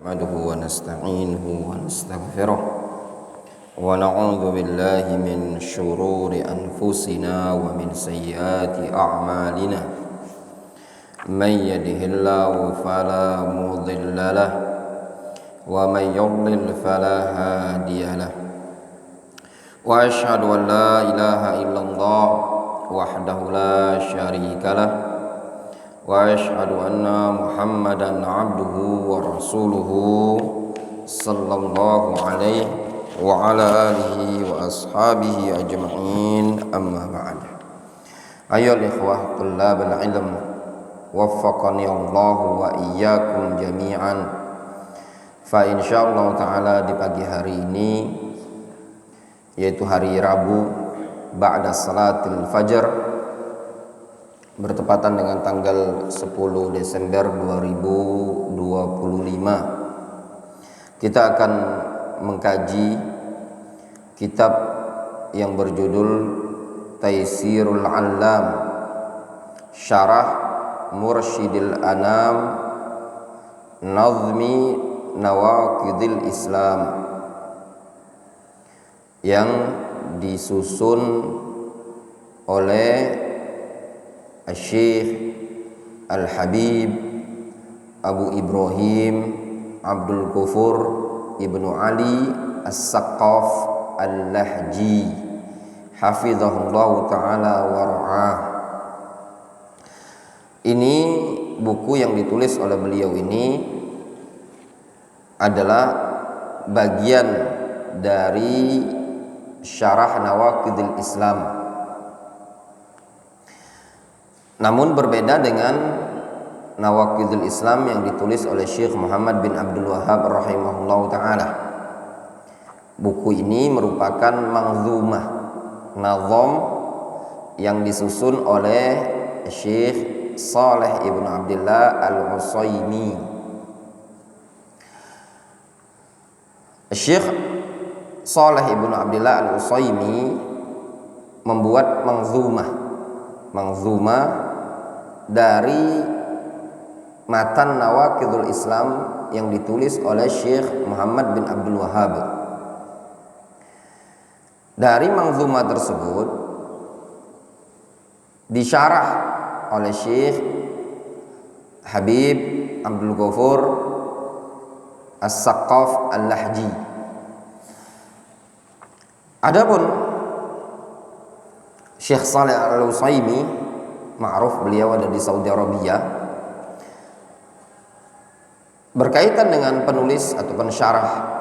نحمده ونستعينه ونستغفره ونعوذ بالله من شرور أنفسنا ومن سيئات أعمالنا من يهده الله فلا مضل له ومن يضلل فلا هادي له وأشهد أن لا إله إلا الله وحده لا شريك له وأشهد أن محمدا عبده ورسوله صلى الله عليه وعلى آله وأصحابه أجمعين أما بعد أيها الإخوة طلاب العلم وفقني الله وإياكم جميعا فإن شاء الله تعالى di pagi hari ini yaitu hari Rabu ba'da salatil fajar bertepatan dengan tanggal 10 Desember 2025 kita akan mengkaji kitab yang berjudul Taysirul Allam Syarah Mursyidil Anam Nazmi Nawaqidil Islam yang disusun oleh Syekh Al-Habib Abu Ibrahim Abdul Ghafur Ibnu Ali As-Saqqaf Al-Lahji hafizahullah ta'ala wa ra'ah. Ini buku yang ditulis oleh beliau ini adalah bagian dari Syarah Nawaqidil Islam. Namun berbeda dengan Nawaqidul Islam yang ditulis oleh Syekh Muhammad bin Abdul Wahhab rahimahullah ta'ala. Buku ini merupakan manzumah, nazam yang disusun oleh Syekh Saleh ibn Abdullah al-Utsaimin. Syekh Saleh ibn Abdullah al-Utsaimin membuat manzumah dari matan Nawaqidul Islam yang ditulis oleh Syekh Muhammad bin Abdul Wahhab. Dari manzumah tersebut disyarah oleh Syekh Habib Abdul Ghafur As-Saqqaf Al-Lahji. Adapun Syekh Saleh Al-Utsaimin ma'ruf, beliau ada di Saudi Arabia, berkaitan dengan penulis atau pensyarah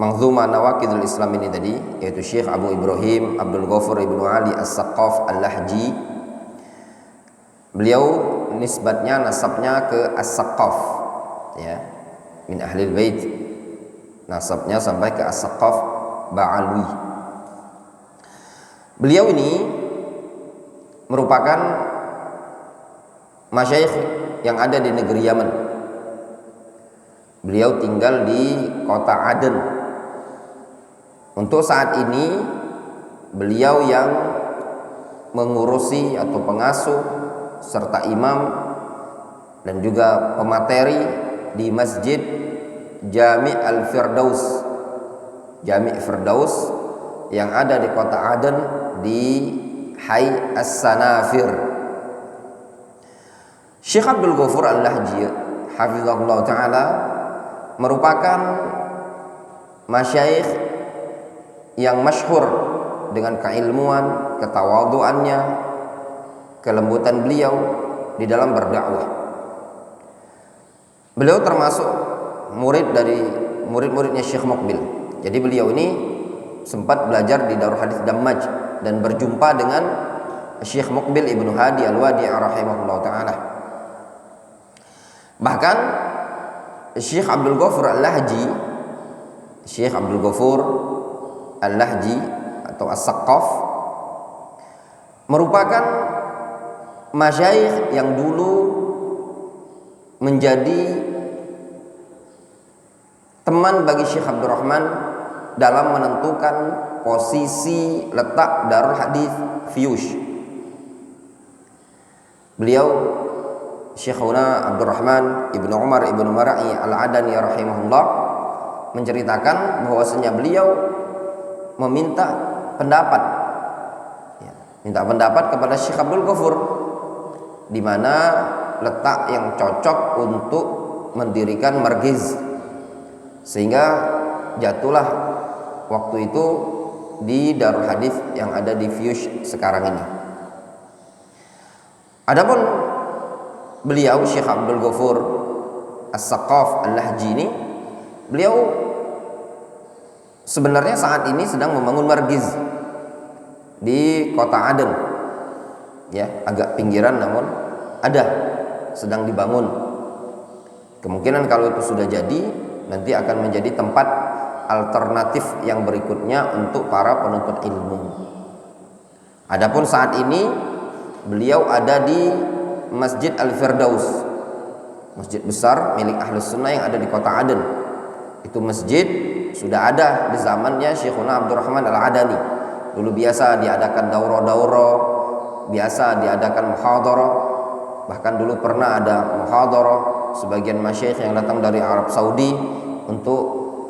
manzumah Nawaqidul Islam ini tadi, yaitu Syekh Abu Ibrahim Abdul Ghafur Ibnu Ali As-Saqqaf Al-Lahji. Beliau nasabnya ke As-Saqqaf, ya, min ahlil bait, nasabnya sampai ke As-Saqqaf Ba'alwi. Beliau ini merupakan masyayikh yang ada di negeri Yaman. Beliau tinggal di kota Aden. Untuk saat ini beliau yang mengurusi atau pengasuh serta imam dan juga pemateri di Masjid Jami' Al-Firdaus, Jami' Firdaus yang ada di kota Aden di Hai As-Sanafir. Syekh Abdul Ghafur Al-Lahji hafizahullah ta'ala merupakan masyayikh yang masyhur dengan keilmuan, ketawaduannya, kelembutan beliau di dalam berdakwah. Beliau termasuk murid dari murid-muridnya Syekh Muqbil. Jadi beliau ini sempat belajar di Darul Hadits Dammaj dan berjumpa dengan Syekh Muqbil Ibnu Hadi Al-Wadi' rahimahullah ta'ala. Bahkan Syekh Abdul Ghafur Al-Lahji, Syekh Abdul Ghafur Al-Lahji atau As-Saqqaf merupakan masyayikh yang dulu menjadi teman bagi Syekh Abdul Rahman dalam menentukan posisi letak Darul Hadits Fiyush. Beliau Syekhuna Abdurrahman Ibnu Umar Ibnu Mara'i Al-Adani rahimahullah menceritakan bahwasanya beliau meminta pendapat, minta pendapat kepada Syekh Abdul Ghafur di mana letak yang cocok untuk mendirikan margiz, sehingga jatuhlah waktu itu di Darul Hadis yang ada di Fiyush sekarang ini. Adapun beliau Syekh Abdul Ghafur As-Saqaf Al-Lahji ini, beliau sebenarnya saat ini sedang membangun margiz di kota Aden, ya, agak pinggiran namun ada, sedang dibangun. Kemungkinan kalau itu sudah jadi, nanti akan menjadi tempat alternatif yang berikutnya untuk para penuntut ilmu. Adapun saat ini beliau ada di Masjid Al-Firdaus, masjid besar milik Ahlus Sunnah yang ada di kota Aden. Itu masjid sudah ada di zamannya Syekhuna Abdurrahman Al-Adani. Dulu biasa diadakan daurah-daurah, biasa diadakan muhadharah. Bahkan dulu pernah ada muhadharah sebagian masyayikh yang datang dari Arab Saudi untuk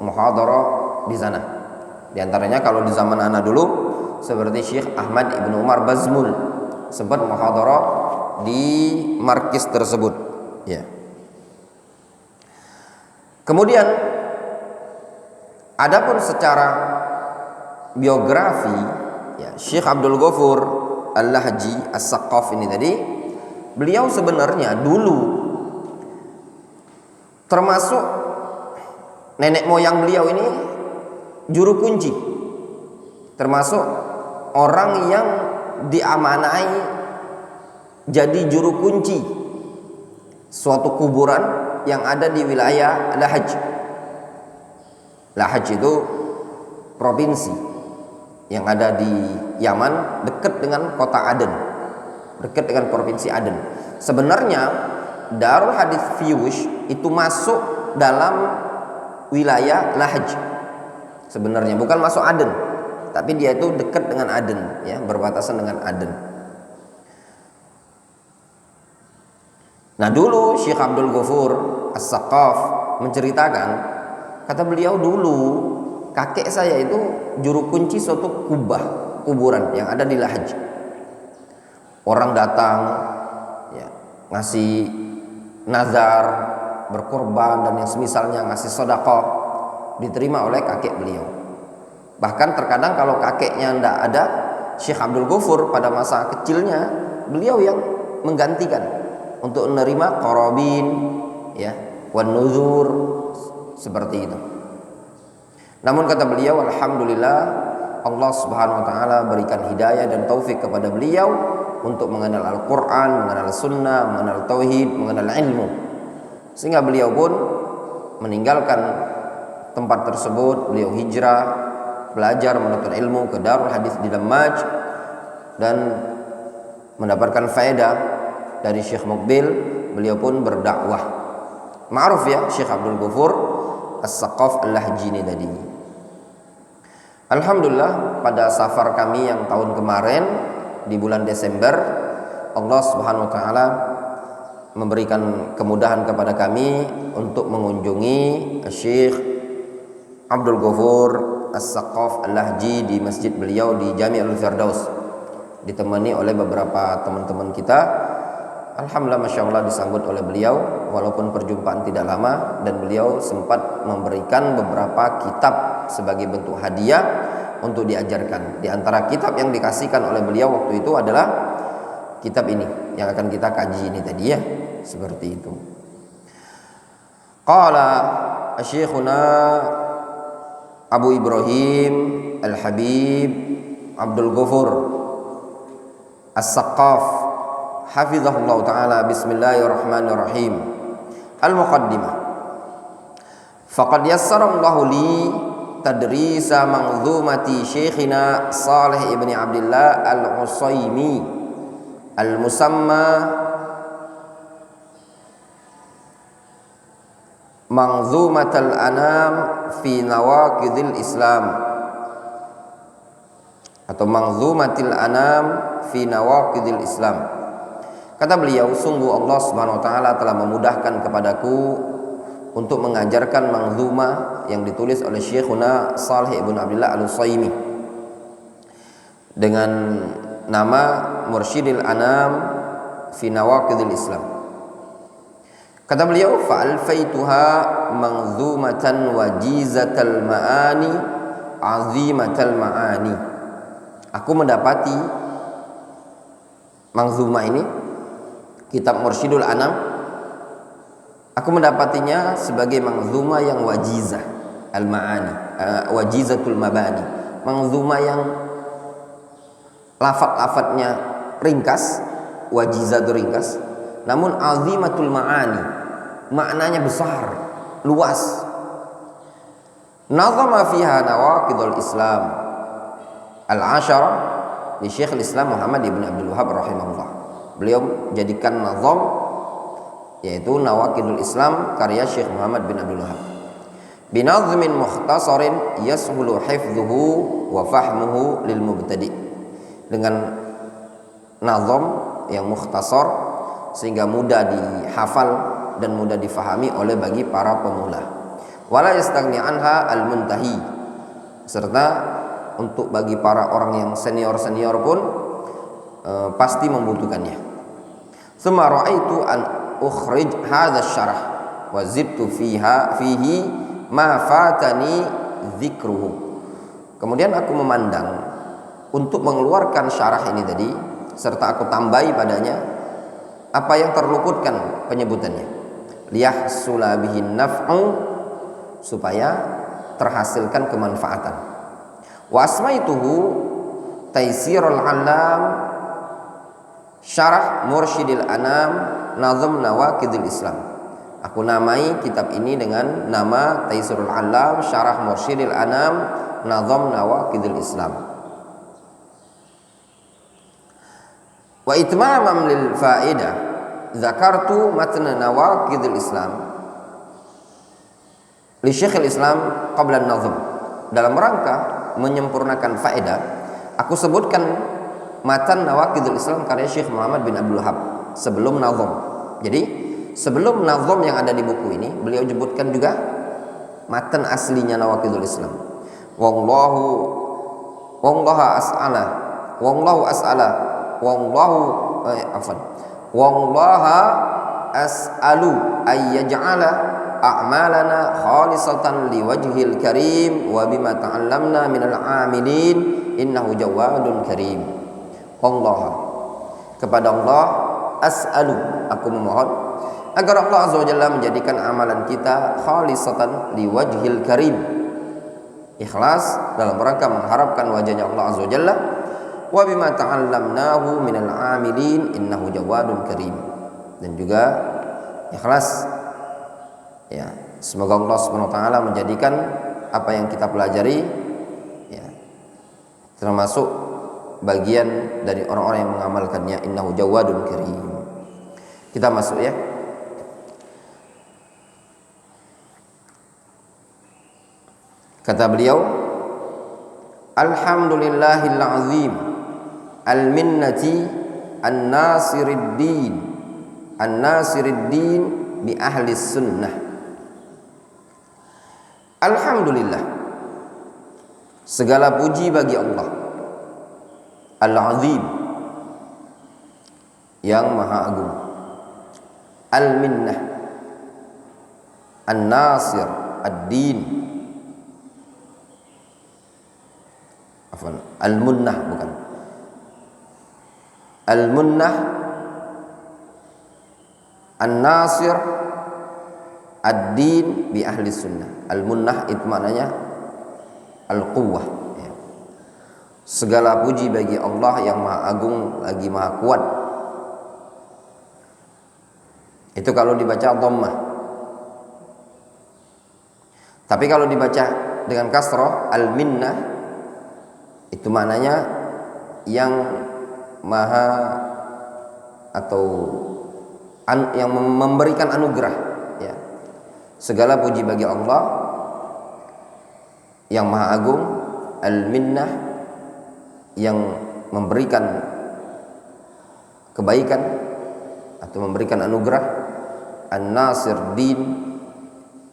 muhadharah di sana. Di antaranya kalau di zaman ana dulu seperti Syekh Ahmad Ibnu Umar Bazmul sempat muhadharah di markis tersebut, ya. Kemudian adapun secara biografi, ya, Syekh Abdul Ghafur Al-Lahji As-Saqaf ini tadi, beliau sebenarnya dulu termasuk nenek moyang beliau ini juru kunci, termasuk orang yang diamanai jadi juru kunci suatu kuburan yang ada di wilayah Lahaj. Lahaj itu provinsi yang ada di Yaman, dekat dengan kota Aden, dekat dengan provinsi Aden. Sebenarnya Darul Hadis Fiyush itu masuk dalam wilayah Lahaj. Sebenarnya bukan masuk Aden, tapi dia itu dekat dengan Aden, ya, berbatasan dengan Aden. Nah, dulu Syekh Abdul Ghafur As-Saqaf menceritakan, kata beliau, dulu kakek saya itu juru kunci suatu kuburan yang ada di Lahaj. Orang datang, ya, ngasih nazar, berkorban dan yang semisalnya, ngasih sedekah, diterima oleh kakek beliau. Bahkan terkadang kalau kakeknya tidak ada, Syekh Abdul Ghafur pada masa kecilnya beliau yang menggantikan untuk menerima qarabin, ya, wan nuzur, seperti itu. Namun kata beliau, alhamdulillah Allah Subhanahu wa taala berikan hidayah dan taufik kepada beliau untuk mengenal Al-Qur'an, mengenal sunnah, mengenal tauhid, mengenal ilmu. Sehingga beliau pun meninggalkan tempat tersebut, beliau hijrah, belajar menuntut ilmu ke Darul Hadis di Damaj dan mendapatkan faedah dari Syekh Muqbil. Beliau pun berdakwah. Ma'ruf, ya, Syekh Abdul Ghafur As-Saqaf Al-Lahji ini tadi. Alhamdulillah pada safar kami yang tahun kemarin di bulan Desember, Allah Subhanahu wa taala memberikan kemudahan kepada kami untuk mengunjungi Syekh Abdul Ghafur As-Saqaf Al-Lahji di masjid beliau di Jami'ul Firdaus, ditemani oleh beberapa teman-teman kita. Alhamdulillah, Masya Allah, disambut oleh beliau walaupun perjumpaan tidak lama, dan beliau sempat memberikan beberapa kitab sebagai bentuk hadiah untuk diajarkan. Di antara kitab yang dikasihkan oleh beliau waktu itu adalah kitab ini yang akan kita kaji ini tadi, ya, seperti itu. Qala Syekhuna Abu Ibrahim Al-Habib Abdul Ghafur As-Saqaf hafizahullah ta'ala. Bismillahirrahmanirrahim. Al-Muqaddimah. Faqad yassarallahu li tadrisa manzumati Syekhina Salih ibn Abdullah Al-Usaimi al-musamma Manzumatul Anam fi Nawaqidil Islam, atau Manzumatil Anam fi Nawaqidil Islam. Kata beliau, sungguh Allah Subhanahu wa taala telah memudahkan kepadaku untuk mengajarkan manzumah yang ditulis oleh Syekhuna Shalih ibn Abdullah Al-Utsaimin dengan nama Mursyidil Anam fi Nawaqidil Islam. Kata beliau, fa'alfaituha manzumatan wajizatal ma'ani azimatal ma'ani. Aku mendapati manzumah ini, kitab Mursyidul Anam, aku mendapatinya sebagai manzumah yang wajizah al-ma'ani, wajizatul mabani, manzumah yang lafaz-lafaznya ringkas, wajizah itu ringkas, namun azimatul ma'ani, maknanya besar, luas. Nazama fiha nawaqidul Islam al-ashara li Syekhul Islam Muhammad ibn Abdul Wahhab rahimahullah. Beliau jadikan nazam yaitu Nawaqidul Islam karya Syekh Muhammad bin Abdul Wahhab. Binazmin mukhtasarin yashulu hifdhuhu wa fahmuhu lil mubtadi'. Dengan nazam yang mukhtasar sehingga mudah dihafal dan mudah difahami oleh bagi para pemula. Wala yastaghni anha al-muntahi. Serta untuk bagi para orang yang senior-senior pun pasti membutuhkannya. Tsumma ra'aitu an ukhrij hadha syarah wa zidtu fihi ma fatani dzikruhu. Kemudian aku memandang untuk mengeluarkan syarah ini tadi serta aku tambahi padanya apa yang terluputkan penyebutannya. Liyahsula bihin naf'u, supaya terhasilkan kemanfaatan. Wa asmaituhu Taisirul Alam Syarah Mursyidil Anam Nazm Nawaqidil Islam. Aku namai kitab ini dengan nama Taisirul Alam Syarah Mursyidil Anam Nazm Nawaqidil Islam. Wa itmamam lil faidah zakartu matna Nawaqidil Islam li Syekhul Islam qabla an-nazm. Dalam rangka menyempurnakan faedah, aku sebutkan matan Nawaqidul Islam karya Syekh Muhammad bin Abdul Wahhab sebelum nazam. Jadi sebelum nazam yang ada di buku ini, beliau sebutkan juga matan aslinya Nawaqidul Islam. Wallahu as'ala as'alu ay yaj'ala a'malana khalisatan liwajhil karim wa bima ta'allamna minal 'amilin innahu jawadun karim. Allah, kepada Allah as'alu, aku memohon agar Allah azza wa jalla menjadikan amalan kita khalisatan liwajhil karim, ikhlas dalam rangka mengharapkan wajahnya Allah azza wa jalla, wa bima ta'allamnahu minal 'amilin innahu jawadun karim, dan juga ikhlas ya, semoga Allah Subhanahu wa taala menjadikan apa yang kita pelajari ya termasuk bagian dari orang-orang yang mengamalkannya. Innahu jawadun karim. Kita masuk ya. Kata beliau, alhamdulillahil azim al-minnati an-nasiriddin bi ahli sunnah. Alhamdulillah, segala puji bagi Allah Al-Azim, yang maha agung, Al-Minnah, An-Nasir, Ad-Din, Al-Munnah, bukan Al-Munnah, An-Nasir, Ad-Din bi ahli sunnah. Al-Munnah itu maknanya Al-Quwwah. Segala puji bagi Allah yang maha agung lagi maha kuat. Itu kalau dibaca dhammah. Tapi kalau dibaca dengan kasrah, al-minnah, itu maknanya yang maha atau yang memberikan anugerah ya. Segala puji bagi Allah yang maha agung, al-minnah, yang memberikan kebaikan, atau memberikan anugerah an-nasir din,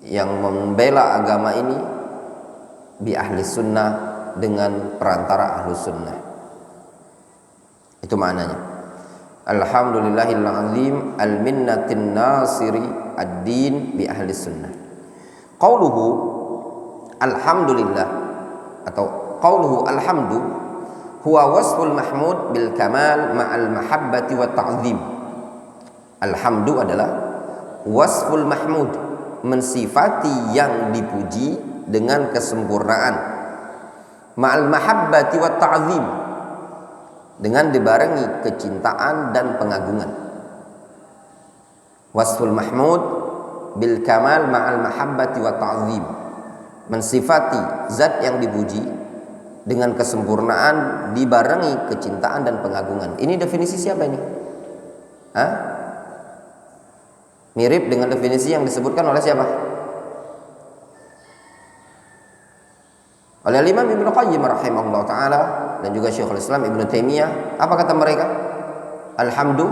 yang membela agama ini, bi ahli sunnah, dengan perantara ahli sunnah. Itu maknanya. Alhamdulillahil azim al-minnatin nasiri ad-din bi ahli sunnah. Qauluhu alhamdulillah atau qauluhu alhamdu huwa wasful mahmud bil kamal ma'al mahabbati wa ta'zim. Alhamdu adalah wasful mahmud, mensifati yang dipuji dengan kesempurnaan, ma'al mahabbati wa ta'zim, dengan dibarengi kecintaan dan pengagungan. Wasful mahmud bil kamal ma'al mahabbati wa ta'zim, mensifati zat yang dipuji dengan kesempurnaan dibarengi kecintaan dan pengagungan. Ini definisi siapa ini? Hah? Mirip dengan definisi yang disebutkan oleh siapa? Oleh Imam Ibnu Qayyim rahimahullah ta'ala dan juga Syekhul Islam Ibnu Taimiyah. Apa kata mereka? Alhamdu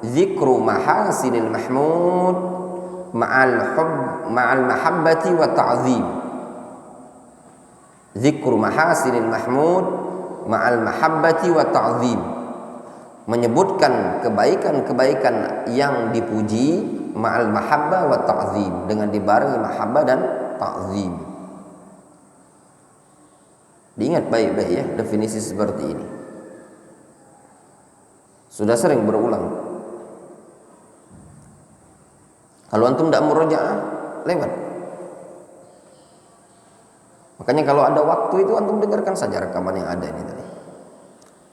zikru mahasinil mahmud ma'al mahabbati wa ta'zim. Zikru mahasinil mahmud ma'al mahabbati wa ta'zim, menyebutkan kebaikan-kebaikan yang dipuji ma'al mahabbah wa ta'zim, dengan dibarengi mahabbah dan ta'zim. Diingat baik-baik ya definisi seperti ini. Sudah sering berulang. Kalau antum tidak murojaah, lewat. Makanya kalau ada waktu itu antum dengarkan saja rekaman yang ada ini tadi.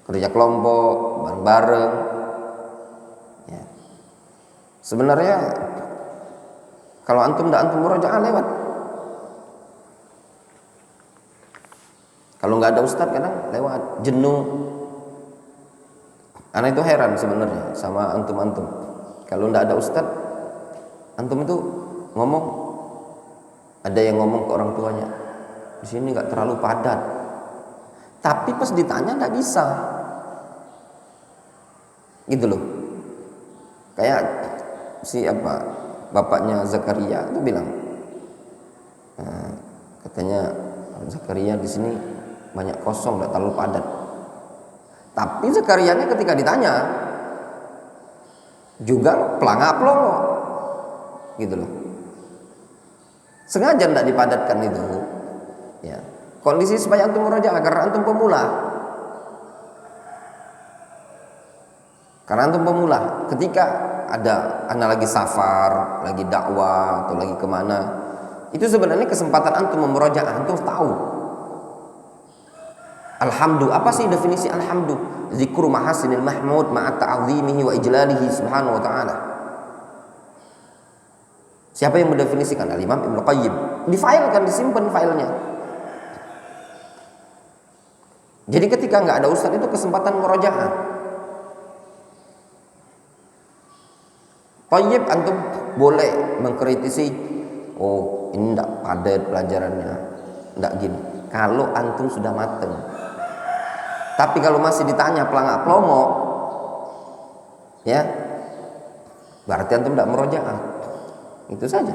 Kerja kelompok, bareng-bareng. Ya. Sebenarnya kalau antum tidak murojaah, lewat. Kalau nggak ada ustadz kadang lewat, jenuh. Anak itu heran sebenarnya sama antum-antum. Kalau nggak ada ustadz, antum itu ngomong, ada yang ngomong ke orang tuanya, di sini nggak terlalu padat. Tapi pas ditanya nggak bisa, gitu loh. Kayak si bapaknya Zakaria itu bilang, katanya Zakaria di sini banyak kosong, tidak terlalu padat. Tapi Zakarianya ketika ditanya juga pelangak-pelongo, gitu loh. Sengaja tidak dipadatkan itu, ya. Kondisi supaya antum murojaah karena antum pemula. Karena antum pemula, ketika ada anak lagi safar, lagi dakwah atau lagi kemana, itu sebenarnya kesempatan antum memurojaah, antum tahu. Alhamdu, apa sih definisi alhamdu? Zikru mahasinil mahmud ma'a ta'zimihi wa ijlalihi subhanahu wa ta'ala. Siapa yang mendefinisikan? Al-Imam Ibnu Qayyim. Difailkan, disimpan filenya. Jadi ketika nggak ada ustaz itu kesempatan murojaah. Qayyim antum boleh mengkritisi, oh ini enggak padat pelajarannya, enggak gini. Kalau antum sudah mateng. Tapi kalau masih ditanya pelangak pelongo, ya berarti antum tidak murojaah. Itu saja.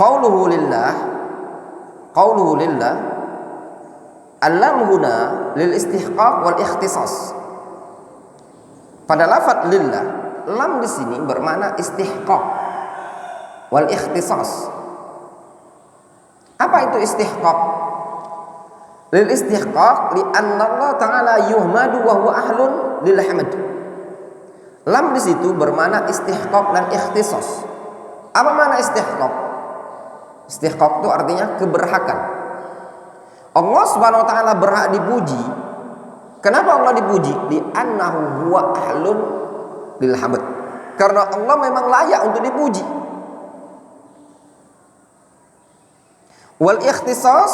Qauluhu lillah allam huna lil istihqaq wal ikhtisas. Pada lafaz lillah, lam di sini bermakna istihqaq wal ikhtisas. Apa itu istihqaq? Lil istihqaq li anna Allah Ta'ala yuhmadu wa huwa ahlun lil hamd. Lam di situ bermakna istihqaq dan ikhtisas. Apa makna istihqaq? Istihqaq itu artinya keberhakan. Allah Subhanahu wa taala berhak dipuji. Kenapa Allah dipuji? Li annahu huwa ahlun lil hamd. Karena Allah memang layak untuk dipuji. Wal ikhtisas,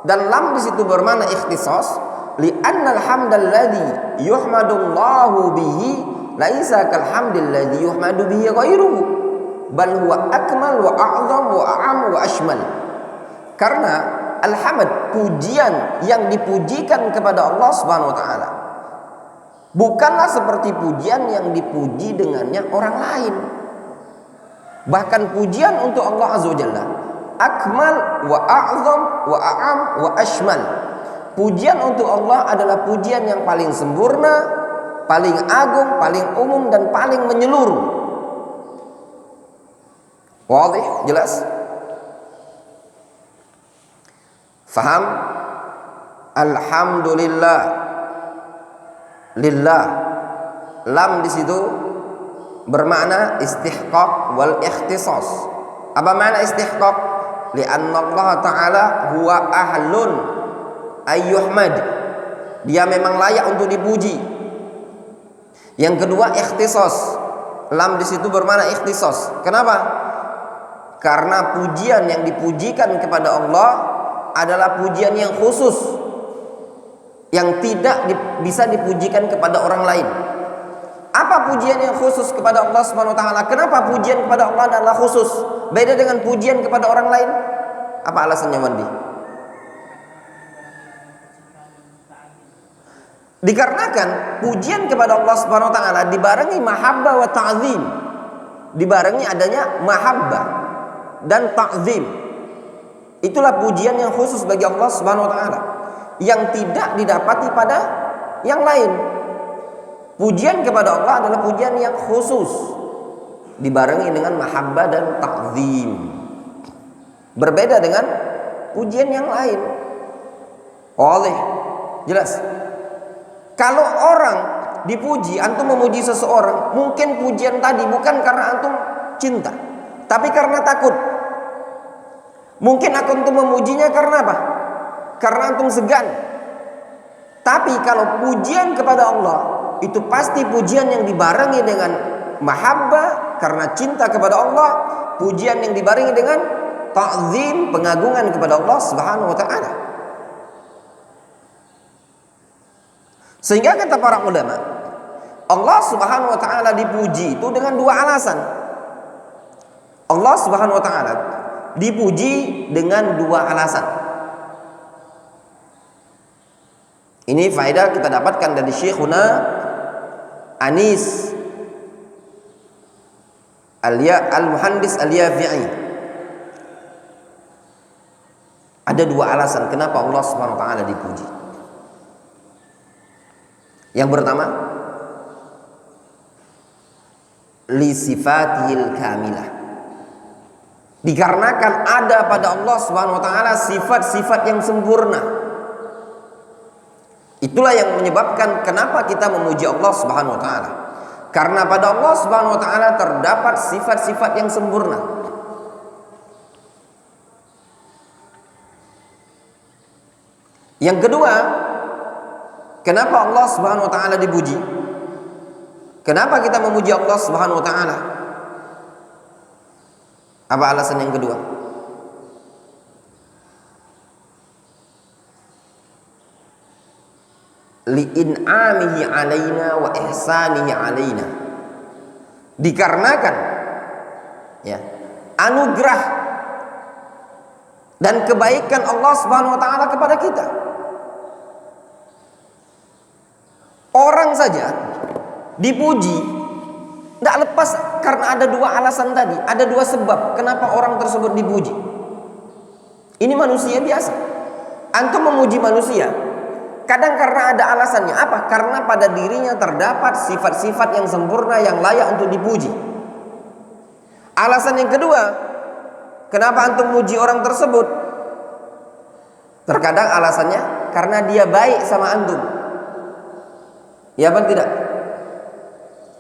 dan lam di situ bermakna ikhtisas li annal hamdalladzi yuhmadullahu bihi laisa kal hamdalladzi yuhmadu bihi ghairuhu bal huwa akmal wa a'zam wa a'am wa ashmal. Karena alhamd, pujian yang dipujikan kepada Allah Subhanahu wa taala, bukanlah seperti pujian yang dipuji dengannya orang lain. Bahkan pujian untuk Allah Azza wa Jalla akmal wa a'zam wa a'am wa ashmal. Pujian untuk Allah adalah pujian yang paling sempurna, paling agung, paling umum, dan paling menyeluruh. Wadih, jelas? Faham? Alhamdulillah, lillah. Lam di situ bermakna istihqaq wal ikhtisas. Apa makna istihqaq? Li'anna Allah Ta'ala huwa ahlun ayyuhmad. Dia memang layak untuk dipuji. Yang kedua ikhtisas. Lam di situ bermakna ikhtisas. Kenapa? Karena pujian yang dipujikan kepada Allah adalah pujian yang khusus, yang tidak bisa dipujikan kepada orang lain. Apa pujian yang khusus kepada Allah Subhanahu wa taala? Kenapa pujian kepada Allah adalah khusus? Beda dengan pujian kepada orang lain? Apa alasannya, Wandi? Dikarenakan pujian kepada Allah Subhanahu wa taala dibarengi mahabbah wa ta'zim. Dibarengi adanya mahabbah dan ta'zim. Itulah pujian yang khusus bagi Allah Subhanahu wa taala, yang tidak didapati pada yang lain. Pujian kepada Allah adalah pujian yang khusus, dibarengi dengan mahabbah dan ta'zim. Berbeda dengan pujian yang lain. Oleh jelas. Kalau orang dipuji, antum memuji seseorang, mungkin pujian tadi bukan karena antum cinta, tapi karena takut. Mungkin antum memujinya karena apa? Karena antum segan. Tapi kalau pujian kepada Allah, itu pasti pujian yang dibarengi dengan mahabbah karena cinta kepada Allah, pujian yang dibarengi dengan ta'zim, pengagungan kepada Allah Subhanahu wa taala. Sehingga kata para ulama, Allah Subhanahu wa taala dipuji itu dengan dua alasan. Allah Subhanahu wa taala dipuji dengan dua alasan. Ini faedah kita dapatkan dari Syekhuna Anis Al-Muhandis Al-Yafi'i. Ada dua alasan kenapa Allah Subhanahu wa taala dipuji. Yang pertama, li sifatihil kamilah. Dikarenakan ada pada Allah Subhanahu wa taala sifat-sifat yang sempurna. Itulah yang menyebabkan kenapa kita memuji Allah Subhanahu wa taala. Karena pada Allah Subhanahu wa taala terdapat sifat-sifat yang sempurna. Yang kedua, kenapa Allah Subhanahu wa taala dipuji? Kenapa kita memuji Allah Subhanahu wa taala? Apa alasan yang kedua? Li'in'amihi alaina wa ihsanihi alaina. Dikarenakan ya, anugerah dan kebaikan Allah Subhanahu wa taala kepada kita. Orang saja dipuji tidak lepas karena ada dua alasan tadi, ada dua sebab kenapa orang tersebut dipuji. Ini manusia biasa. Antum memuji manusia, kadang karena ada alasannya. Apa? Karena pada dirinya terdapat sifat-sifat yang sempurna yang layak untuk dipuji. Alasan yang kedua, kenapa antum memuji orang tersebut? Terkadang alasannya karena dia baik sama antum. Ya apa tidak?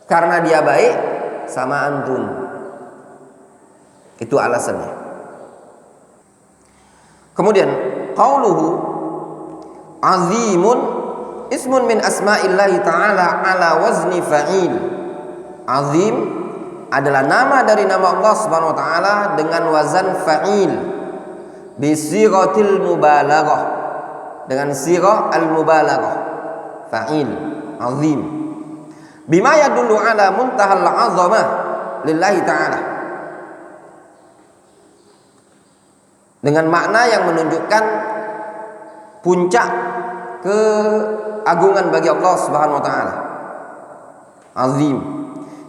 Karena dia baik sama antum. Itu alasannya. Kemudian qauluhu azimun ismun min asma'illahi ta'ala ala wazni fa'il. Azim adalah nama dari nama Allah Subhanahu wa taala dengan wazan fa'il bi sighatil mubalaghah, dengan sighah al-mubalaghah. Fa'il azim bima yadullu ala muntahal 'azamah lillahi ta'ala, dengan makna yang menunjukkan puncak keagungan bagi Allah Subhanahu wa taala. azim,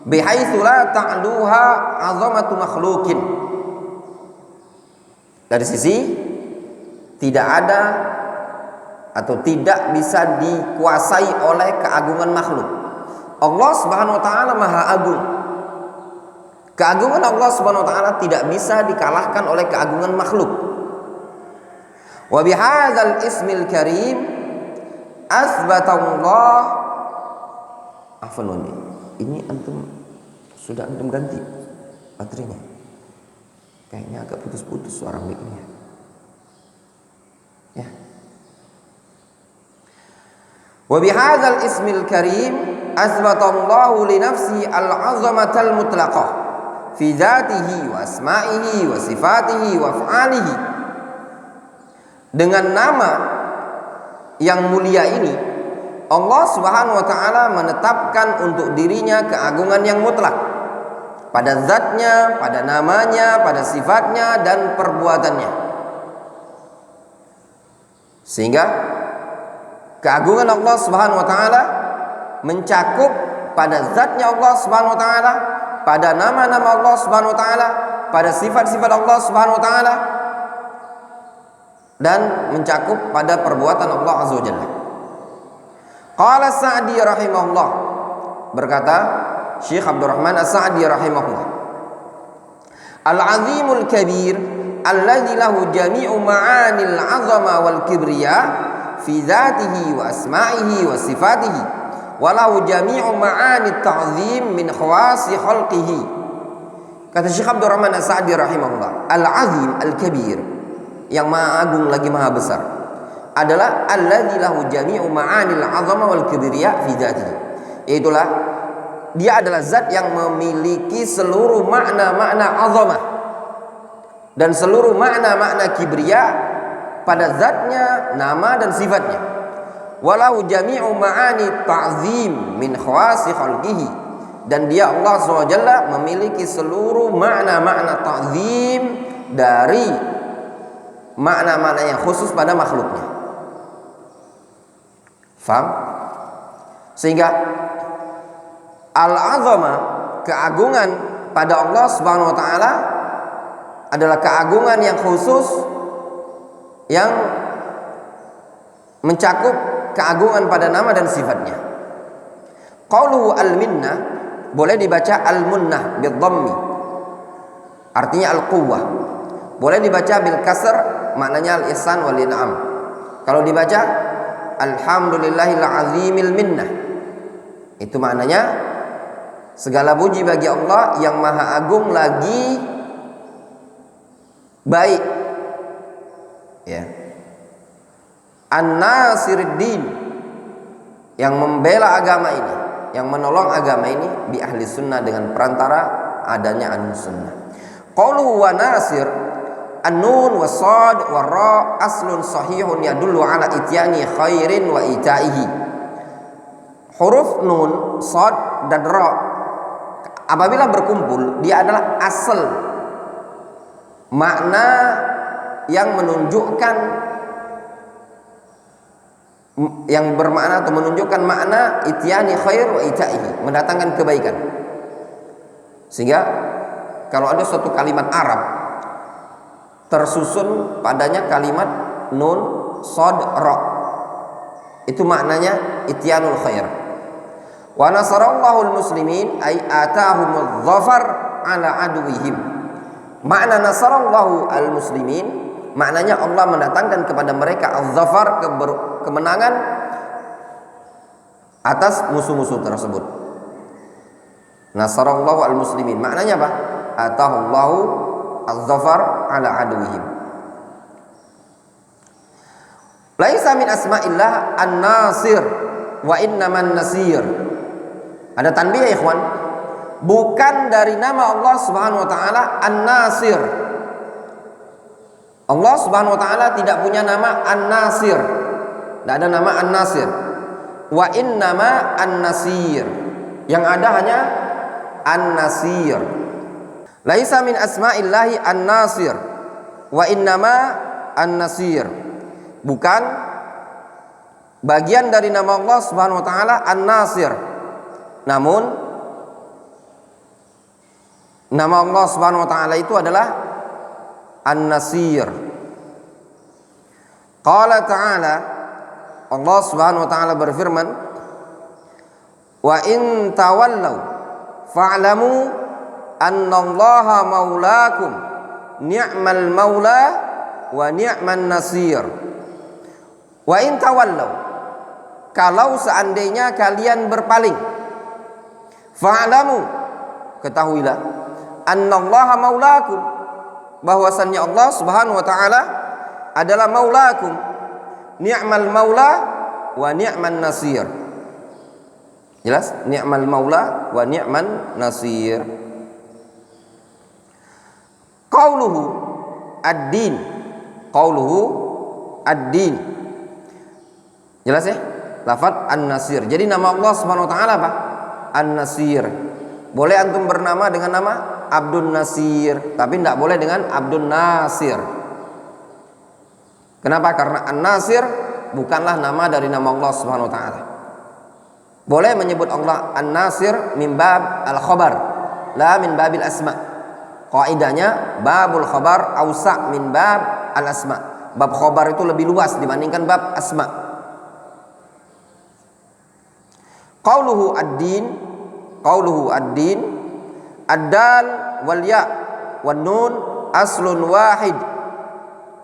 bihaitsu la ta'luha 'azamatu makhluqin. Dari sisi tidak ada atau tidak bisa dikuasai oleh keagungan makhluk. Allah Subhanahu wa taala Maha Agung. Keagungan Allah Subhanahu wa taala tidak bisa dikalahkan oleh keagungan makhluk. Wa bihadzal ismil karim asbatallah. Afwan, ini antum sudah antum ganti baterainya. Kayaknya agak putus-putus suara mic-nya. Ya. Wa bihadzal ismil karim asbatallahu li nafsi al-'azamatal mutlaqah fi dzatihi wa asma'ihi wa sifatihi wa af'alihi. Dengan nama yang mulia ini Allah Subhanahu wa taala menetapkan untuk dirinya keagungan yang mutlak pada zatnya, pada namanya, pada sifatnya dan perbuatannya. Sehingga keagungan Allah Subhanahu wa taala mencakup pada zatnya Allah Subhanahu wa taala, pada nama-nama Allah Subhanahu wa taala, pada sifat-sifat Allah Subhanahu wa taala, dan mencakup pada perbuatan Allah Azza wa Jalla. Qala Sa'di rahimahullah, berkata Syekh Abdurrahman As-Sa'di rahimahullah, Al-'azimul kabir alladzi lahu jami'u ma'anil 'azama wal kibriya fi dzatihi wa asma'ihi wa sifatihi wa lahu jami'u ma'anit ta'zim min khawasi khalqihi. Kata Syekh Abdurrahman As-Sa'di rahimahullah, Al-'azim al-kabir, yang maha agung lagi maha besar, adalah alladzi lahu jami'u ma'anil 'azama wal kibriya fi dzatihi. Itulah dia adalah zat yang memiliki seluruh makna-makna azamah dan seluruh makna-makna kibriya pada zatnya, nama dan sifatnya. Walau jami'u ma'ani ta'zim min khawasi khalqihi, dan dia Allah SWT memiliki seluruh makna-makna ta'zim dari makna-makna yang khusus pada makhluknya. Faham? Sehingga al-azama, keagungan pada Allah Subhanahu wa taala adalah keagungan yang khusus yang mencakup keagungan pada nama dan sifatnya. Qauluhu al-minnah boleh dibaca al-munnah bidhammi, artinya al-quwwah. Boleh dibaca bil kasr, maknanya al-ihsan wal in'am. Kalau dibaca alhamdulillahil azimil minnah, itu maknanya segala puji bagi Allah yang maha agung lagi baik, ya. An-Nasiruddin, yang membela agama ini, yang menolong agama ini, bi ahli sunnah, dengan perantara adanya ahli sunnah. Qauluhu wa nasir, an-nun wa sad wa ra aslun sahihun yadullu ala ityani khairin wa itaihi. Huruf nun, sad dan ra apabila berkumpul, dia adalah asal makna yang menunjukkan, yang bermakna atau menunjukkan makna ityani khair wa itaihi, mendatangkan kebaikan. Sehingga kalau ada suatu kalimat Arab tersusun padanya kalimat nun, sad, ra, itu maknanya ityanul khair. Wa nasarallahu al-muslimin ay atahumudz dhafar ala aduwihim. Makna nasarallahu al-muslimin maknanya Allah mendatangkan kepada mereka az-zafar, kemenangan atas musuh-musuh tersebut. Nasarallahu al-muslimin maknanya apa? Atahullahu az-zafar ala aduwihim. Laisa min asma'illah an-nasir wa innaman nasir. Ada tanbih ya ikhwan, bukan dari nama Allah Subhanahu wa taala An-Nasir. Allah Subhanahu wa taala tidak punya nama An-Nasir. Tidak ada nama An-Nasir. Wa innama An-Nasir. Yang ada hanya An-Nasir. Laisa min asma'illahi An-Nasir wa innama An-Nasir. Bukan bagian dari nama Allah Subhanahu wa taala An-Nasir. Namun nama Allah Subhanahu wa taala itu adalah An-Nasir. Qala ta'ala, Allah Subhanahu wa taala berfirman, "Wa in tawallaw fa'lamu annallaha maulakum ni'mal maula wa ni'man nasir." Wa in tawallaw, kalau seandainya kalian berpaling, fa'lamu, ketahuilah, annallaha maulakum, bahwasannya Allah Subhanahu wa taala adalah maulakum, ni'mal maula wa ni'man nasir. Jelas? Ni'mal maula wa ni'man nasir. Qauluhu ad-din, qauluhu ad-din. Jelas ya? Lafaz An-Nasir. Jadi nama Allah Subhanahu wa taala apa? An-Nasir. Boleh antum bernama dengan nama Abdun Nasir, tapi tidak boleh dengan Abdun Nasir. Kenapa? Karena An-Nasir bukanlah nama dari nama Allah Subhanahu wa taala. Boleh menyebut Allah An-Nasir min bab al-khabar, la min babil asma. Kaidahnya babul khabar ausa min bab al-asma. Bab khabar itu lebih luas dibandingkan bab asma. Qauluhu ad-din, qauluhu ad-din, ad-dal wal ya wan nun aslun wahid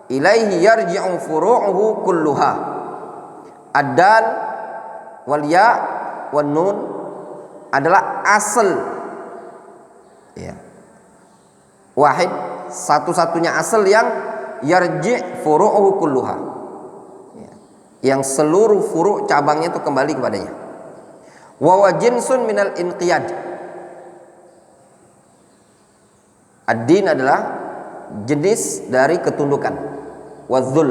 ilaihi yarji'u furu'uhu kulluha. Ad-dal wal ya wan nun adalah asal, ya, wahid, satu-satunya asal yang yarji' furu'uhu kulluha, ya, yang seluruh furu' cabangnya itu kembali kepadanya. Wa huwa jinsun minal inqiyad. Ad-din adalah jenis dari ketundukan. Wadzul,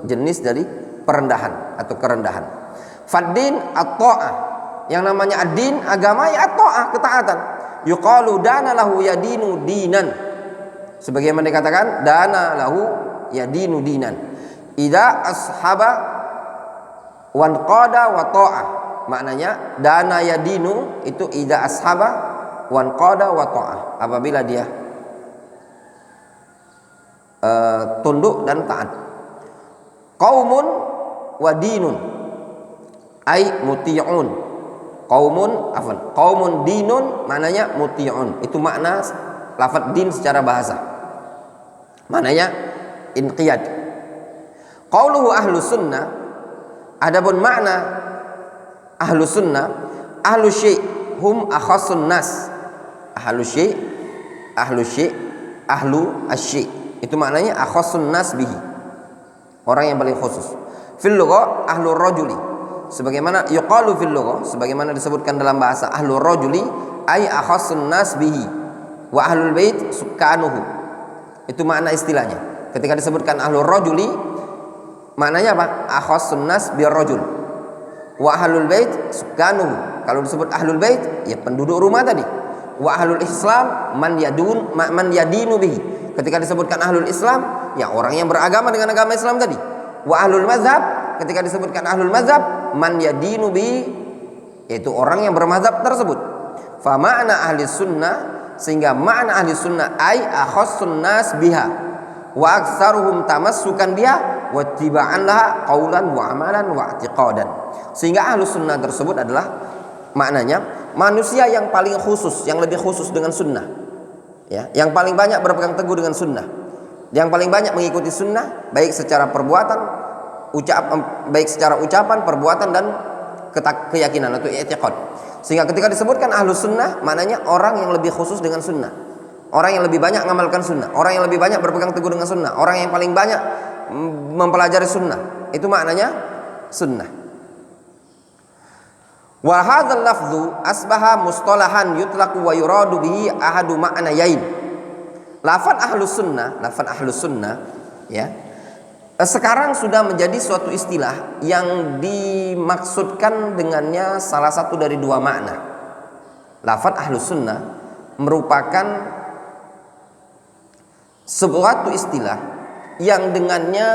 jenis dari perendahan atau kerendahan. Fad-din at-ta'ah. Yang namanya ad-din, agama, ya at-ta'ah, ketaatan. Yuqalu dana lahu yadinu dinan. Sebagaimana dikatakan dana lahu yadinu dinan. Idza ashaba wan qada wa ta'ah. Maknanya dana yadinu itu idza ashaba wan qada wa ta'ah, apabila dia tunduk dan taat. Qaumun wa dinun ay muti'un. Qaumun dinun maknanya muti'un. Itu makna lafaz din secara bahasa. Maknanya inqiyad. Qauluhu ahlu sunnah, adapun makna ahlu sunnah, ahlu syai' hum akhasun nas. Ahlu syai', ahlu syai', ahlu asy-syai', itu maknanya akhasun nas bihi, orang yang paling khusus. Fil lugha ahlu rajuli, sebagaimana yuqalu fil lugha, sebagaimana disebutkan dalam bahasa, ahlu rajuli ay akhasun nas bihi wa ahlul bait sukanuhu. Itu makna istilahnya. Ketika disebutkan ahlu rajuli, maknanya apa? Akhasun nas bir rajul. Wa ahlul bait sukanuhu. Kalau disebut ahlul bait, ya penduduk rumah tadi. Wa ahlul islam man yadinu bihi. Ketika disebutkan ahlul islam, ya orang yang beragama dengan agama Islam tadi. Wa ahlul mazhab, ketika disebutkan ahlul mazhab, man yadinu bihi, yaitu orang yang bermazhab tersebut. Fa ma'na ahli sunnah, sehingga makna ahli sunnah ay akhassun nas biha wa aktsaruhum tamassukan biha wa ittiba'an laha qaulan wa amalan wa i'tiqadan. Sehingga ahlu sunnah tersebut adalah maknanya manusia yang paling khusus, yang lebih khusus dengan sunnah, ya, yang paling banyak berpegang teguh dengan sunnah, yang paling banyak mengikuti sunnah, baik secara perbuatan, baik secara ucapan, perbuatan, dan keyakinan atau i'tiqad. Sehingga ketika disebutkan ahlu sunnah, maknanya orang yang lebih khusus dengan sunnah, orang yang lebih banyak mengamalkan sunnah, orang yang lebih banyak berpegang teguh dengan sunnah, orang yang paling banyak mempelajari sunnah. Itu maknanya sunnah. Wa hadzal lafdhu asbaha mustalahan yutlaqu wa yuradu bihi ahadu ma'nayain. Lafaz ahlus sunnah, ya, sekarang sudah menjadi suatu istilah yang dimaksudkan dengannya salah satu dari dua makna. Lafaz ahlus sunnah merupakan suatu istilah yang dengannya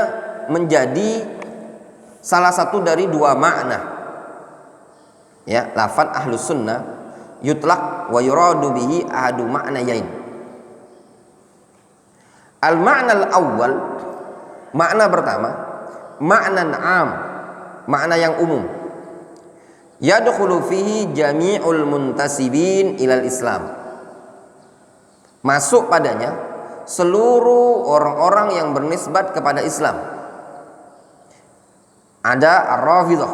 menjadi salah satu dari dua makna. Ya, lafaz ahlus sunnah yutlaq wa yuradu bihi ahadu ma'nayain. Al-ma'na al-awwal, makna pertama, ma'nan 'am, makna yang umum. Yadkhulu fihi jami'ul muntasibin ilal Islam. Masuk padanya seluruh orang-orang yang bernisbat kepada Islam. Ada Ar-Rafidhah,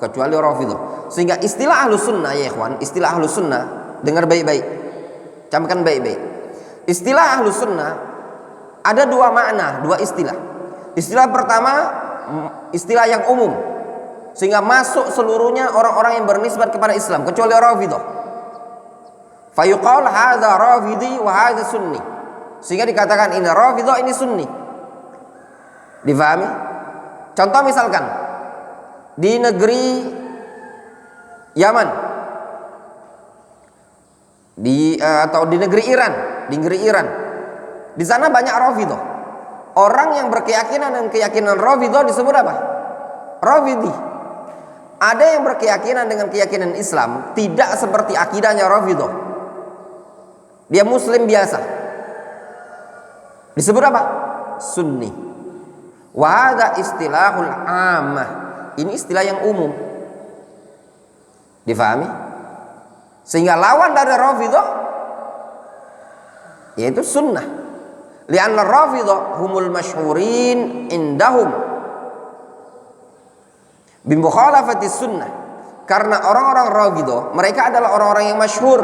kecuali Rafidhah. Sehingga istilah Ahlus Sunnah ya ikhwan, istilah Ahlus Sunnah, dengar baik-baik, camkan baik-baik. Istilah Ahlus Sunnah ada dua makna, dua istilah. Istilah pertama, istilah yang umum, sehingga masuk seluruhnya orang-orang yang bernisbat kepada Islam, kecuali Rafidhah. Fayuqal hadza Rafidhi wa hadza Sunni. Sehingga dikatakan ini Rafidhah, ini Sunni. Difahami? Contoh misalkan di negeri Yaman, atau di negeri Iran, di sana banyak Rafidhah. Orang yang berkeyakinan dengan keyakinan Rafidhah disebut apa? Rafidhi. Ada yang berkeyakinan dengan keyakinan Islam tidak seperti akidahnya Rafidhah. Dia Muslim biasa, disebut apa? Sunni. Wa hadza istilahul 'ammah. Ini istilah yang umum. Difahami? Sehingga lawan dari Rafidhah yaitu sunnah. Li'anna Rafidhah humul masyhurin indahum bimukhalafati sunnah. Karena orang-orang Rafidhah mereka adalah orang-orang yang masyhur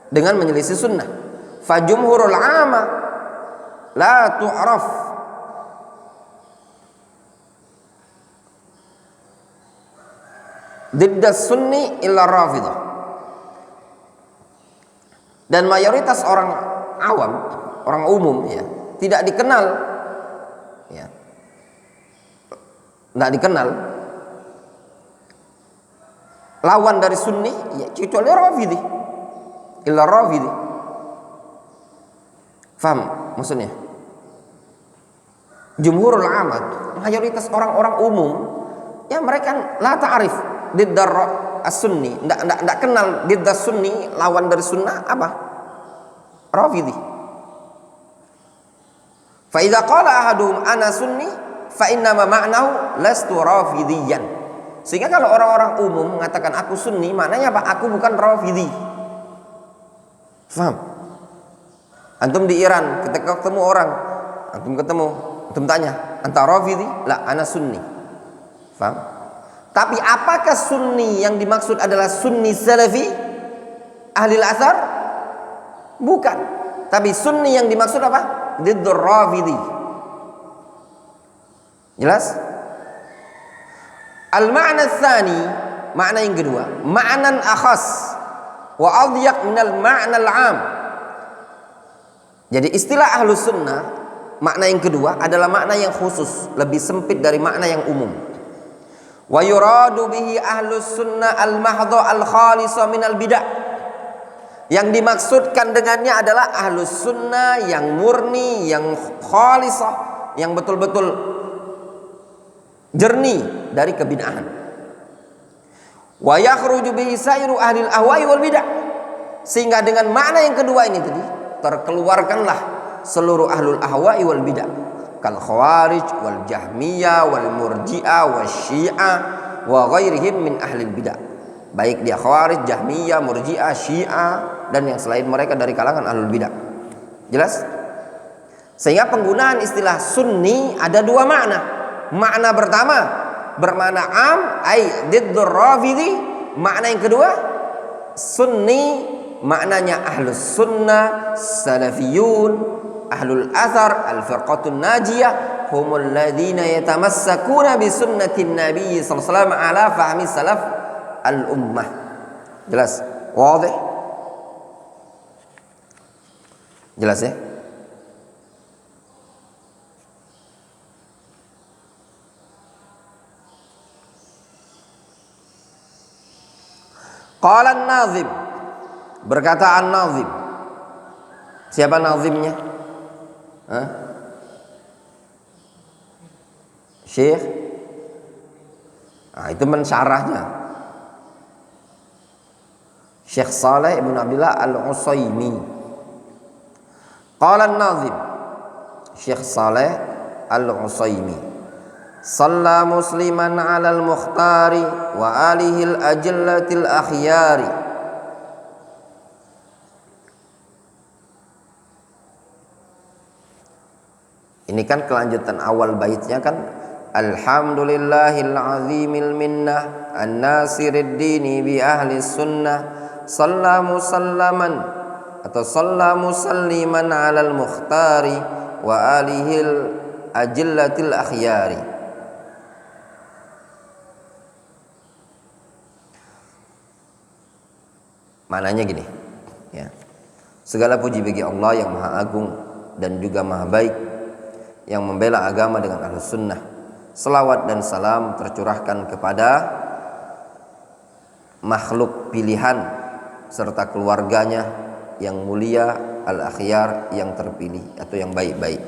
dengan menyelisih sunnah. Fajumhurul 'amah la tu'raf didda sunni illa Rafidhah. Dan mayoritas orang awam, orang umum ya, tidak dikenal ya, tidak dikenal lawan dari sunni ya, kecuali Rafidhi, illa Rafidhi. Faham maksudnya? Jumhurul amad, mayoritas orang-orang umum ya, mereka la ta'rif diddar as-sunni, tidak kenal diddar sunni, lawan dari sunnah apa? Rafidhi. Fa idza qala ahaduhum ana sunni fa inna ma ma'nahu lastu rafidhiyan. Sehingga kalau orang-orang umum mengatakan aku sunni, maknanya apa? Aku bukan Rafidhi. Faham? Antum di Iran ketika ketemu orang, antum tanya, "Anta Rafidhi?" "La, ana sunni." Faham? Tapi apakah sunni yang dimaksud adalah sunni salafi ahli al-athar? Bukan. Tapi sunni yang dimaksud apa? Diddur Rafidhi. Jelas? Al-ma'na tsani, makna yang kedua, ma'nan akhas wa adhyaq minal ma'na al-'am. Jadi istilah Ahlus Sunnah, makna yang kedua adalah makna yang khusus, lebih sempit dari makna yang umum. Wa yuradu bihi Ahlus Sunnah al-mahdha al-khalisa minal bid'ah. Yang dimaksudkan dengannya adalah Ahlus Sunnah yang murni, yang khalisah, yang betul-betul jernih dari kebid'ahan. Wa yakhruju bihi sairu ahli al-ahwa'i wal bid'ah. Sehingga dengan makna yang kedua ini tadi terkeluarkanlah seluruh ahlul ahwa'i wal bid'ah, kal khawarij wal jahmiyah wal murji'ah wal syiah wa ghairihim min ahlil bid'ah. Baik dia khawarij, jahmiyah, murji'ah, syiah dan yang selain mereka dari kalangan ahlul bid'ah. Jelas? Sehingga penggunaan istilah sunni ada dua makna. Makna pertama bermakna am, ay diddur Rafidhi. Makna yang kedua sunni, maknanya ahlus sunnah, salafiyun, ahlul athar, al-firqatun najiyah, humul ladhina yatamassakuna bi sunnatin nabiy sallallahu alaihi wasallam ala fahmi salaf al-ummah. Jelas? Wadih? Jelas ya? Qala an-nazim, berkata an-nazim. Siapa nazimnya? Syekh. Itu mensyarahnya. Syekh Saleh Ibn Abdullah Al-Utsaimin. Qala an-Nazim, Syekh Saleh Al-Utsaimin, Shalla musliman 'alal mukhtari wa alihil ajillatil akhyari. Ini kan kelanjutan awal baitnya kan, alhamdulillahil azimil minnah an-nasirid dini bi ahli sunnah shalla musallaman atau shalla musalliman 'alal mukhtari wa alihil ajillatil akhyari. Maknanya gini ya. Segala puji bagi Allah yang Maha Agung dan juga Maha Baik, yang membela agama dengan Ahlus Sunnah. Selawat dan salam tercurahkan kepada makhluk pilihan serta keluarganya yang mulia, al-akhyar, yang terpilih atau yang baik-baik.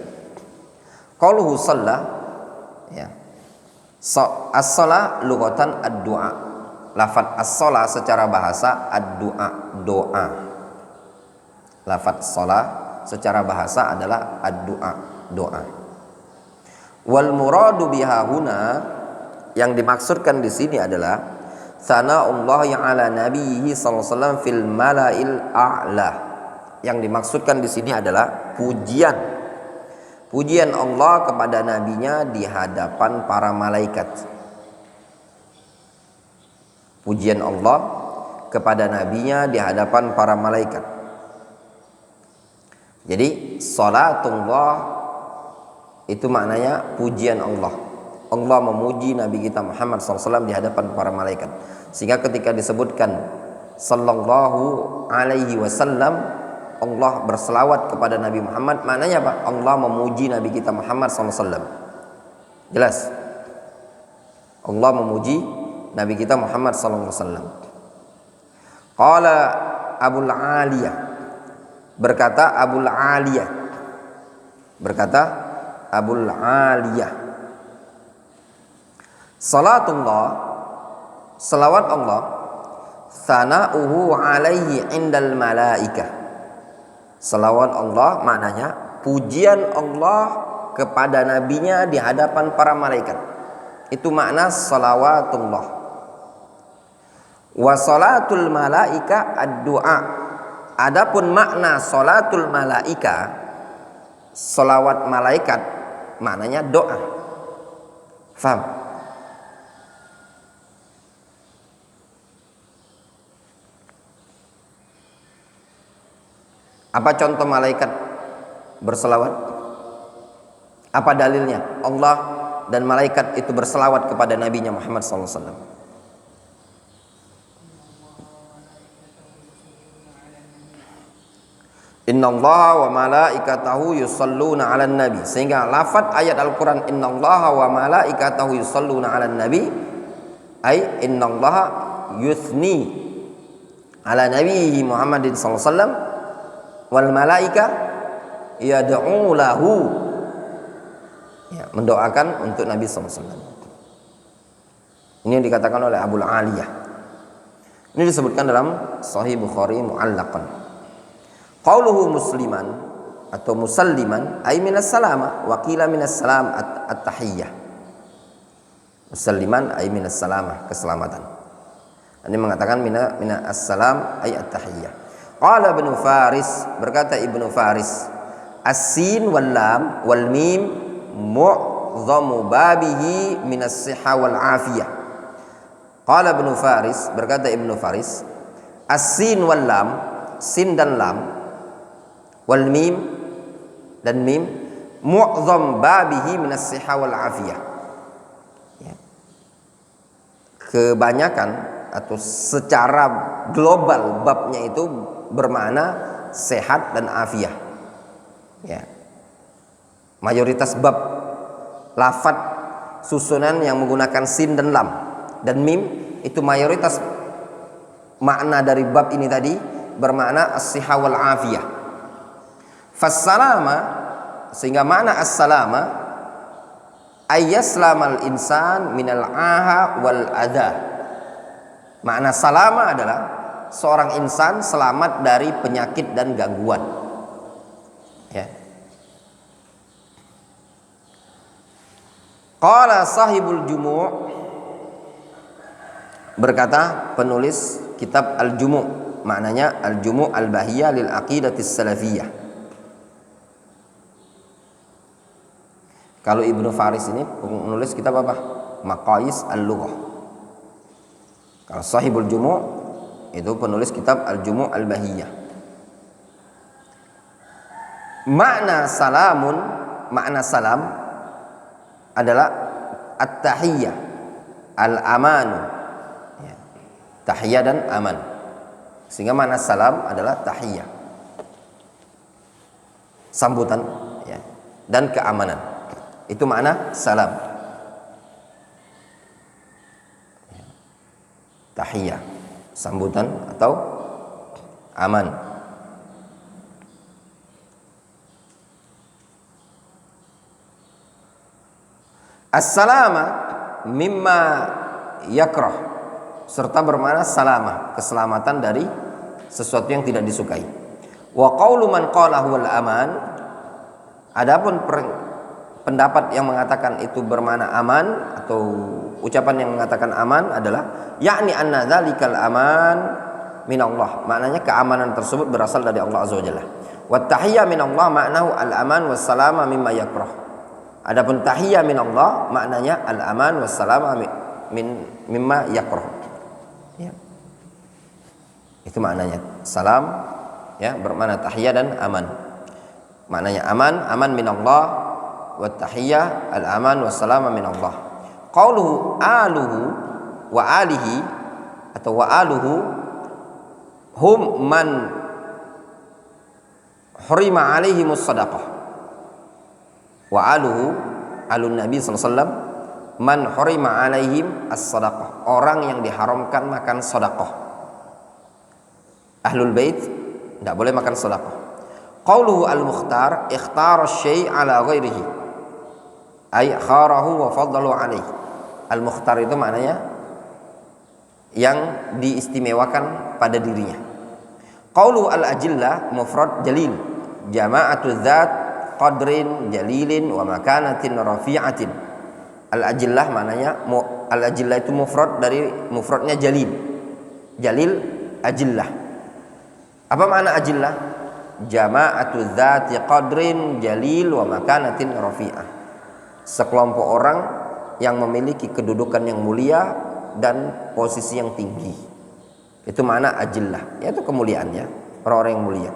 Qauluhu shalla ya. As-shalah lughatan ad-du'a. Lafaz as-shalah secara bahasa ad-du'a, doa. Lafaz shalah secara bahasa adalah ad-du'a, doa. Wal muradu biha huna, yang dimaksudkan di sini adalah sana'ullah yang ala nabiyhi sallallahu alaihi wasallam fil mala'il a'la. Yang dimaksudkan di sini adalah pujian Allah kepada nabinya di hadapan para malaikat. Pujian Allah kepada nabinya di hadapan para malaikat. Jadi salatullah itu maknanya pujian Allah. Allah memuji Nabi kita Muhammad SAW di hadapan para malaikat. Sehingga ketika disebutkan sallallahu alaihi wasallam, Allah berselawat kepada Nabi Muhammad, maknanya apa? Allah memuji Nabi kita Muhammad SAW. Jelas? Allah memuji Nabi kita Muhammad SAW. Qala Abul Aliyah, berkata Abul Aliyah, Abul Aliyah, salatullah, salawat Allah, sana'uhu alaihi indal malaikah. Salawat Allah maknanya pujian Allah kepada nabinya di hadapan para malaikat. Itu makna salawatullah. Wa salatul malaika ad-du'a. Adapun makna salatul malaika, salawat malaikat, maknanya doa. Faham? Apa contoh malaikat berselawat? Apa dalilnya? Allah dan malaikat itu berselawat kepada nabinya Muhammad SAW. Innallaha wa malaikatahu yusalluna 'alan nabi. Sehingga lafaz ayat Al-Qur'an innallaha wa malaikatahu yusalluna 'alan nabi, ay innallaha yuthni 'ala nabiyhi Muhammadin sallallahu alaihi wasallam wal malaika yad'u lahu, ya, mendoakan untuk Nabi sallallahu alaihi wasallam. Ini yang dikatakan oleh Abul Aliyah. Ini disebutkan dalam Sahih Bukhari mu'allaqan. Qauluhu musliman atau musalliman ay minas salama wa qila minas salam at-tahiyyah. Musalliman ay minas salama, keselamatan. Ini mengatakan mina as-salam ay at-tahiyyah. Qala Ibnu Faris, berkata Ibnu Faris, as-sin wal lam wal mim mu'dhamu babihi minas sihha wal afiyah. Qala Ibnu Faris, berkata Ibnu Faris, as-sin wal lam, sin dan lam, wal mim dan mim, mu'dham babihi minas sihha wal afiyah. Ya. Kebanyakan atau secara global babnya itu bermakna sehat dan afiah. Ya. Mayoritas bab lafaz susunan yang menggunakan sin dan lam dan mim itu mayoritas makna dari bab ini tadi bermakna as-sihha wal afiyah. Fassalama, sehingga makna as-salama ayyaslamal insan minal aha wal adha. Makna salama adalah seorang insan selamat dari penyakit dan gangguan. Ya. Qala sahibul jumu', berkata penulis kitab Al-Jumu', maknanya Al-Jumu' Al-Bahiyah lil Aqidatis Salafiyah. Kalau Ibnu Faris ini penulis kitab apa? Maqayis Al-Lughah. Kalau sahibul Jumu' itu penulis kitab Al-Jumu' Al-Bahiyah. Makna salamun, makna salam adalah at-tahiyyah, al-amanu, ya. Tahiyyah dan aman. Sehingga makna salam adalah tahiyyah, sambutan, ya, dan keamanan. Itu makna salam. Tahiyyah, sambutan atau aman. As-salama mimma yakrah, serta bermakna salama, keselamatan dari sesuatu yang tidak disukai. Wa qaulu man qala huwal aman, adapun pendapat yang mengatakan itu bermakna aman atau ucapan yang mengatakan aman adalah yakni anna dzalikal aman min Allah, maknanya keamanan tersebut berasal dari Allah Azza wa Jalla. Wa tahiyyah min Allah maknahu al-aman was salama mimma yakrah. Adapun tahiyyah min Allah maknanya al-aman was salama mimma yakrah. Ya. Itu maknanya salam, ya, bermakna tahiyyah dan aman. Maknanya aman, aman min Allah, wa tahiyyah al-aman was salama min Allah. Qauluhu aluhu wa alihi atau wa aluhu hum man hurima alaihimus sadaqah. Wa aluhu, alun Nabi SAW, man hurima alaihim as-sadaqah, orang yang diharamkan makan sedekah. Ahlul bait tidak boleh makan sedekah. Qauluhu al-mukhtar, ikhtara syai' ala ghairihi, ay kharahu wa faddalu alaihi. Al-mukhtar itu maknanya yang diistimewakan pada dirinya. Qauluhu al-ajillah mufrad jalil, jama'atu dzat qadrin jalilin wa makanatin rafi'atin. Al-ajillah maknanya, al-ajillah itu mufrad dari mufradnya jalil. Jalil, ajillah. Apa makna ajillah? Jama'atu dzati qadrin jalil wa makanatin rafi'ah. Sekelompok orang yang memiliki kedudukan yang mulia dan posisi yang tinggi. Itu makna ajillah, yaitu kemuliaannya, orang-orang yang mulia.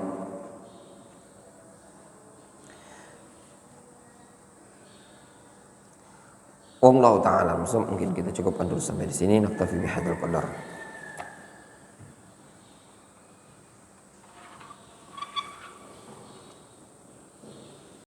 Wallahu ta'ala, mungkin kita cukupkan dulu sampai di sini. Naktafi bihadzal qadar.